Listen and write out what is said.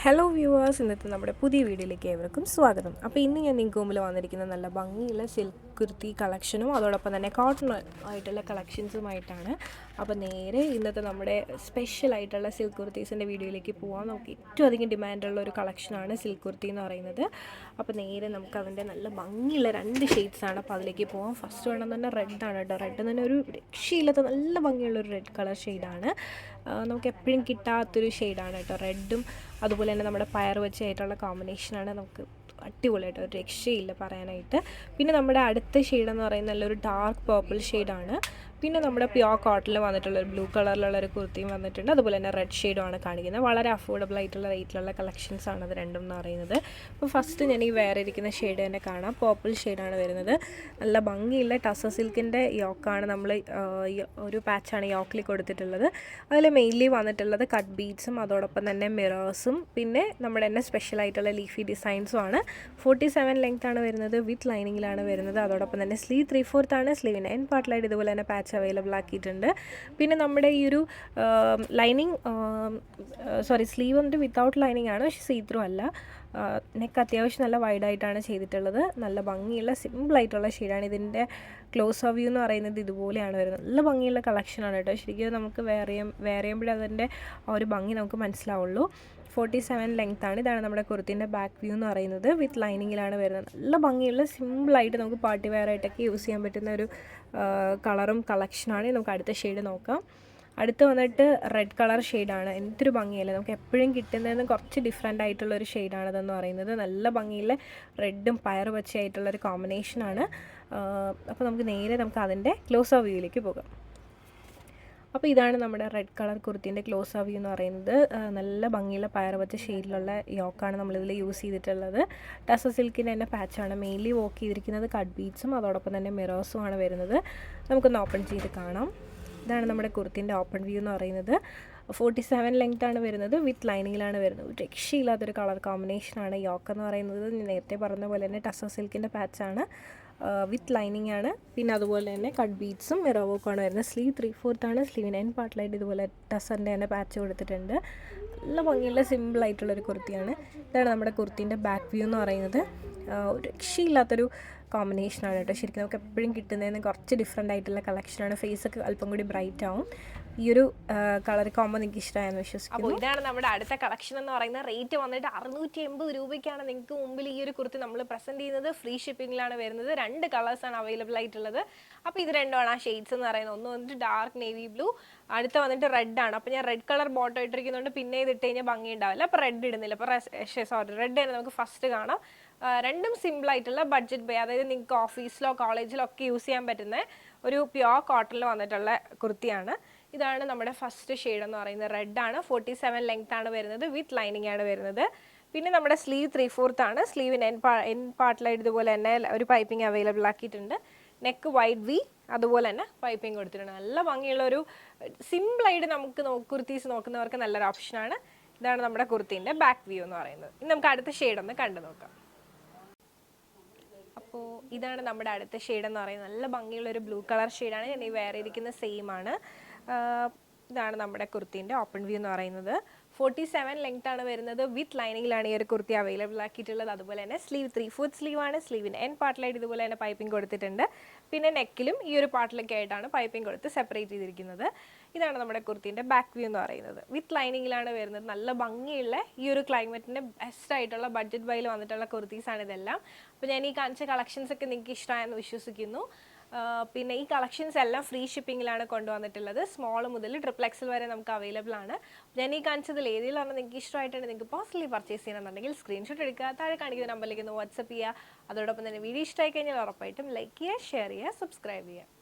Hello viewers, ഇന്നത്തെ നമ്മുടെ പുതിയ വീഡിയോയിലേക്ക് ഏവർക്കും സ്വാഗതം. അപ്പോൾ ഇന്ന് ഞാൻ നിങ്ങൾക്ക് മുമ്പിൽ വന്നിരിക്കുന്ന നല്ല ഭംഗിയുള്ള സിൽക്ക് കുർത്തി കളക്ഷനും അതോടൊപ്പം തന്നെ കോട്ടൺ ആയിട്ടുള്ള കളക്ഷൻസുമായിട്ടാണ്. അപ്പോൾ നേരെ ഇന്നത്തെ നമ്മുടെ സ്പെഷ്യൽ ആയിട്ടുള്ള സിൽക്ക് കുർത്തീസിൻ്റെ വീഡിയോയിലേക്ക് പോകാം. നമുക്ക് ഏറ്റവും അധികം ഡിമാൻഡുള്ള ഒരു കളക്ഷനാണ് സിൽക്ക് കുർത്തി എന്ന് പറയുന്നത്. അപ്പോൾ നേരെ നമുക്ക് അതിൻ്റെ നല്ല ഭംഗിയുള്ള 2 ഷെയ്ഡ്സാണ്. അപ്പോൾ അതിലേക്ക് പോകാം. ഫസ്റ്റ് വേണം തന്നെ റെഡാണ് കേട്ടോ. റെഡ് തന്നെ ഒരു രക്ഷയില്ലാത്ത നല്ല ഭംഗിയുള്ളൊരു റെഡ് കളർ ഷെയ്ഡാണ്. നമുക്ക് എപ്പോഴും കിട്ടാത്തൊരു ഷെയ്ഡാണ് കേട്ടോ. റെഡും അതുപോലെ തന്നെ നമ്മുടെ പയർ വെച്ചായിട്ടുള്ള കോമ്പിനേഷനാണ്. നമുക്ക് അടിപൊളിയായിട്ട് ഒരു രക്ഷയില്ല പറയാനായിട്ട്. പിന്നെ നമ്മുടെ അടുത്ത ഷെയ്ഡെന്ന് പറയുന്നത് നല്ലൊരു ഡാർക്ക് പർപ്പിൾ ഷെയ്ഡാണ്. പിന്നെ നമ്മുടെ പ്യോർ കോട്ടണിൽ വന്നിട്ടുള്ള ഒരു ബ്ലൂ കളറിലുള്ളൊരു കുർത്തിയും വന്നിട്ടുണ്ട്. അതുപോലെ തന്നെ റെഡ് ഷെയ്ഡുമാണ് കാണിക്കുന്നത്. വളരെ അഫോർഡബിൾ ആയിട്ടുള്ള റേറ്റിലുള്ള കളക്ഷൻസാണ് അത് രണ്ടും എന്ന് പറയുന്നത്. അപ്പോൾ ഫസ്റ്റ് ഞാൻ ഈ വേറെ ഇരിക്കുന്ന ഷെയ്ഡ് തന്നെ കാണാം. പർപ്പിൾ ഷെയ്ഡാണ് വരുന്നത്. നല്ല ഭംഗിയുള്ള ടസർ സിൽക്കിൻ്റെ യോക്കാണ് നമ്മൾ ഒരു പാച്ചാണ് യോക്കിൽ കൊടുത്തിട്ടുള്ളത്. അതിൽ മെയിൻലി വന്നിട്ടുള്ളത് കട്ട് ബീഡ്സും അതോടൊപ്പം തന്നെ മിറേഴ്സും പിന്നെ നമ്മുടെ തന്നെ സ്പെഷ്യലായിട്ടുള്ള ലീഫി ഡിസൈൻസും ആണ്. 47 ലെങ്ത് ആണ് വരുന്നത്. വിത്ത് ലൈനിങ്ങിലാണ് വരുന്നത്. അതോടൊപ്പം തന്നെ സ്ലീവ് 3/4 ആണ്. സ്ലീവിന് എൻ പാർട്ടിലായിട്ട് ഇതുപോലെ തന്നെ പാച്ച് അവൈലബിൾ ആക്കിയിട്ടുണ്ട്. പിന്നെ നമ്മുടെ ഈ ഒരു ലൈനിങ് സ്ലീവ് വന്നിട്ട് വിത്തൗട്ട് ലൈനിങ് ആണ്, പക്ഷേ സീ ത്രൂ അല്ല. നെക്ക് അത്യാവശ്യം നല്ല വൈഡായിട്ടാണ് ചെയ്തിട്ടുള്ളത്. നല്ല ഭംഗിയുള്ള സിമ്പിളായിട്ടുള്ള ഷെയ്ഡാണ്. ഇതിൻ്റെ ക്ലോസ് ഓഫ് വ്യൂ എന്ന് പറയുന്നത് ഇതുപോലെയാണ് വരുന്നത്. നല്ല ഭംഗിയുള്ള കളക്ഷനാണ് കേട്ടോ. ശരിക്കും നമുക്ക് വേറെയുമ്പോഴേ അതിൻ്റെ ആ ഒരു ഭംഗി നമുക്ക് മനസ്സിലാവുള്ളൂ. 47 ലെങ്ത് ആണ്. ഇതാണ് നമ്മുടെ കുർത്തിൻ്റെ ബാക്ക് വ്യൂ എന്ന് പറയുന്നത്. വിത്ത് ലൈനിങ്ങിലാണ് വരുന്നത്. നല്ല ഭംഗിയുള്ള സിമ്പിളായിട്ട് നമുക്ക് പാർട്ടി വെയർ ആയിട്ടൊക്കെ യൂസ് ചെയ്യാൻ പറ്റുന്ന ഒരു കളറും കളക്ഷനാണ്. നമുക്ക് അടുത്ത ഷെയ്ഡ് നോക്കാം. അടുത്ത് വന്നിട്ട് റെഡ് കളർ ഷെയ്ഡാണ്. എന്തൊരു ഭംഗിയല്ലേ, നമുക്ക് എപ്പോഴും കിട്ടുന്നതിന് കുറച്ച് ഡിഫറെൻ്റ് ആയിട്ടുള്ളൊരു ഷെയ്ഡാണിതെന്ന് പറയുന്നത്. നല്ല ഭംഗിയുള്ള റെഡും പയർ പച്ചയായിട്ടുള്ളൊരു കോമ്പിനേഷനാണ്. അപ്പോൾ നമുക്ക് അതിൻ്റെ ക്ലോസ് ഓഫ് വ്യൂയിലേക്ക് പോകാം. അപ്പോൾ ഇതാണ് നമ്മുടെ റെഡ് കളർ കുർത്തിൻ്റെ ക്ലോസ് ഓഫ് വ്യൂ എന്ന് പറയുന്നത്. നല്ല ഭംഗിയുള്ള പയർ വെച്ച ഷെയ്ഡിലുള്ള യോക്കാണ് നമ്മളിതിൽ യൂസ് ചെയ്തിട്ടുള്ളത്. ടസർ സിൽക്കിൻ്റെ തന്നെ പാച്ചാണ്. മെയിൻലി വർക്ക് ചെയ്തിരിക്കുന്നത് കട്ട് ബീഡ്സും അതോടൊപ്പം തന്നെ മിറേഴ്സും ആണ് വരുന്നത്. നമുക്കൊന്ന് ഓപ്പൺ ചെയ്ത് കാണാം. ഇതാണ് നമ്മുടെ കുർത്തിൻ്റെ ഓപ്പൺ വ്യൂ എന്ന് പറയുന്നത്. 47 ലെങ്ത് ആണ് വരുന്നത്. വിത്ത് ലൈനിങ്ങിലാണ് വരുന്നത്. രക്ഷയില്ലാത്തൊരു കളർ കോമ്പിനേഷനാണ്. യോക്ക് എന്ന് പറയുന്നത് ഞാൻ നേരത്തെ പറഞ്ഞ പോലെ തന്നെ ടസർ സിൽക്കിൻ്റെ പാച്ചാണ്. വിത്ത് ലൈനിങ് ആണ്. പിന്നെ അതുപോലെ തന്നെ കട്ട് ബീഡ്സും മിറർ വർക്കുമാണ് വരുന്നത്. സ്ലീവ് 3/4 ആണ്. സ്ലീവിന് എൻ പാർട്ടിലായിട്ട് ഇതുപോലെ ടസറിൻ്റെ തന്നെ പാച്ച് കൊടുത്തിട്ടുണ്ട്. നല്ല ഭംഗിയുള്ള സിമ്പിളായിട്ടുള്ളൊരു കുർത്തിയാണ്. ഇതാണ് നമ്മുടെ കുർത്തിൻ്റെ ബാക്ക് വ്യൂ എന്ന് പറയുന്നത്. രക്ഷയില്ലാത്തൊരു കോമ്പിനേഷനാണ് കേട്ടോ. ശരിക്കും നമുക്ക് എപ്പോഴും കിട്ടുന്നതിന് കുറച്ച് ഡിഫറെൻ്റ് ആയിട്ടുള്ള കളക്ഷനാണ്. ഫേസൊക്കെ അല്പം കൂടി ബ്രൈറ്റ് ആവും. ഈ ഒരു കളർ കോമ്പോ നിങ്ങൾക്ക് ഇഷ്ടമായെന്ന് വിശ്വസിക്കുന്നു. അപ്പോൾ ഇതാണ് നമ്മുടെ അടുത്ത കളക്ഷൻ എന്ന് പറയുന്നത്. റേറ്റ് വന്നിട്ട് 680 രൂപയ്ക്കാണ് നിങ്ങൾക്ക് മുമ്പിൽ ഈ ഒരു കുർത്തി നമ്മൾ പ്രസൻറ്റ് ചെയ്യുന്നത്. ഫ്രീ ഷിപ്പിങ്ങിലാണ് വരുന്നത്. 2 കളേഴ്സാണ് അവൈലബിൾ ആയിട്ടുള്ളത്. അപ്പോൾ ഇത് രണ്ടുമാണ് ആ ഷെയ്ഡ്സ് എന്ന് പറയുന്നത്. ഒന്ന് വന്നിട്ട് ഡാർക്ക് നേവി ബ്ലൂ, അടുത്ത വന്നിട്ട് റെഡ് ആണ്. അപ്പോൾ ഞാൻ റെഡ് കളർ ബോട്ടം ഇട്ടിരിക്കുന്നുണ്ട്. പിന്നെ ഇത് ഇട്ട് കഴിഞ്ഞാൽ ഭംഗി ഉണ്ടാവില്ല. അപ്പോൾ റെഡ് ഇടുന്നില്ല. അപ്പോൾ റെഡ് തന്നെ നമുക്ക് ഫസ്റ്റ് കാണാം. രണ്ടും സിമ്പിളായിട്ടുള്ള ബഡ്ജറ്റ് ബൈ, അതായത് നിങ്ങൾക്ക് ഓഫീസിലോ കോളേജിലോ ഒക്കെ യൂസ് ചെയ്യാൻ പറ്റുന്ന ഒരു പ്യോർ കോട്ടണിൽ വന്നിട്ടുള്ള കുർത്തിയാണ്. ഇതാണ് നമ്മുടെ ഫസ്റ്റ് ഷെയ്ഡ് എന്ന് പറയുന്നത്. റെഡാണ്. 47 ലെങ്ത് ആണ് വരുന്നത്. വിത്ത് ലൈനിങ് ആണ് വരുന്നത്. പിന്നെ നമ്മുടെ സ്ലീവ് 3/4 ആണ്. സ്ലീവിന് എൻ പാർട്ടിലായിട്ട് ഇതുപോലെ തന്നെ ഒരു പൈപ്പിംഗ് അവൈലബിൾ ആക്കിയിട്ടുണ്ട്. നെക്ക് വൈഡ് വി, അതുപോലെ തന്നെ പൈപ്പിംഗ് കൊടുത്തിട്ടുണ്ട്. നല്ല ഭംഗിയുള്ള ഒരു സിമ്പിളായിട്ട് നമുക്ക് കുർത്തീസ് നോക്കുന്നവർക്ക് നല്ലൊരു ഓപ്ഷനാണ്. ഇതാണ് നമ്മുടെ കുർത്തീൻ്റെ ബാക്ക് വ്യൂ എന്ന് പറയുന്നത്. ഇനി നമുക്ക് അടുത്ത ഷെയ്ഡ് ഒന്ന് കണ്ടു നോക്കാം. അപ്പോൾ ഇതാണ് നമ്മുടെ അടുത്ത ഷെയ്ഡ് എന്ന് പറയുന്നത്. നല്ല ഭംഗിയുള്ള ഒരു ബ്ലൂ കളർ ഷെയ്ഡാണ്. ഞാൻ ഈ വേറെ ഇരിക്കുന്ന സെയിം ആണ്. ഇതാണ് നമ്മുടെ കുർത്തീൻ്റെ ഓപ്പൺ വ്യൂ എന്ന് പറയുന്നത്. 47 ലെങ്ത് ആണ് വരുന്നത്. വിത്ത് ലൈനിങ്ങിലാണ് ഈ ഒരു കുർത്തി അവൈലബിൾ ആക്കിയിട്ടുള്ളത്. അതുപോലെ തന്നെ സ്ലീവ് 3/4 സ്ലീവ് ആണ്. സ്ലീവിന് എൻ പാർട്ടിലായിട്ട് ഇതുപോലെ തന്നെ പൈപ്പിംഗ് കൊടുത്തിട്ടുണ്ട്. പിന്നെ നെക്കിലും ഈ ഒരു പാർട്ടിലൊക്കെ ആയിട്ടാണ് പൈപ്പിംഗ് കൊടുത്ത് സെപ്പറേറ്റ് ചെയ്തിരിക്കുന്നത്. ഇതാണ് നമ്മുടെ കുർത്തീൻ്റെ ബാക്ക് വ്യൂ എന്ന് പറയുന്നത്. വിത്ത് ലൈനിങ്ങിലാണ് വരുന്നത്. നല്ല ഭംഗിയുള്ള ഈ ഒരു ക്ലൈമറ്റിൻ്റെ ബെസ്റ്റ് ആയിട്ടുള്ള ബഡ്ജറ്റ് ബൈയിൽ വന്നിട്ടുള്ള കുർത്തീസാണ് ഇതെല്ലാം. അപ്പോൾ ഞാൻ ഈ കാണിച്ച കളക്ഷൻസ് ഒക്കെ നിങ്ങൾക്ക് ഇഷ്ടമായെന്ന് വിശ്വസിക്കുന്നു. പിന്നെ ഈ കളക്ഷൻസ് എല്ലാം ഫ്രീ ഷിപ്പിങ്ങിലാണ് കൊണ്ടുവന്നിട്ടുള്ളത്. സ്മോൾ മുതൽ XXL വരെ നമുക്ക് അവൈലബിൾ ആണ്. ഞാൻ ഈ കാണിച്ചതിൽ ഏതെങ്കിലും നിങ്ങൾക്ക് ഇഷ്ടമായിട്ടുണ്ട്, നിങ്ങൾക്ക് പേഴ്സണലി പർച്ചേസ് ചെയ്യണമെന്നുണ്ടെങ്കിൽ സ്ക്രീൻഷോട്ട് എടുക്കുക, താഴെ കാണിക്കുന്ന നമ്പറിലേക്ക് ഒന്ന് വാട്സപ്പ് ചെയ്യുക. അതോടൊപ്പം തന്നെ വീഡിയോ ഇഷ്ടമായി കഴിഞ്ഞാൽ ഉറപ്പായിട്ടും ലൈക്ക് ചെയ്യുക, ഷെയർ ചെയ്യുക, സബ്സ്ക്രൈബ് ചെയ്യുക.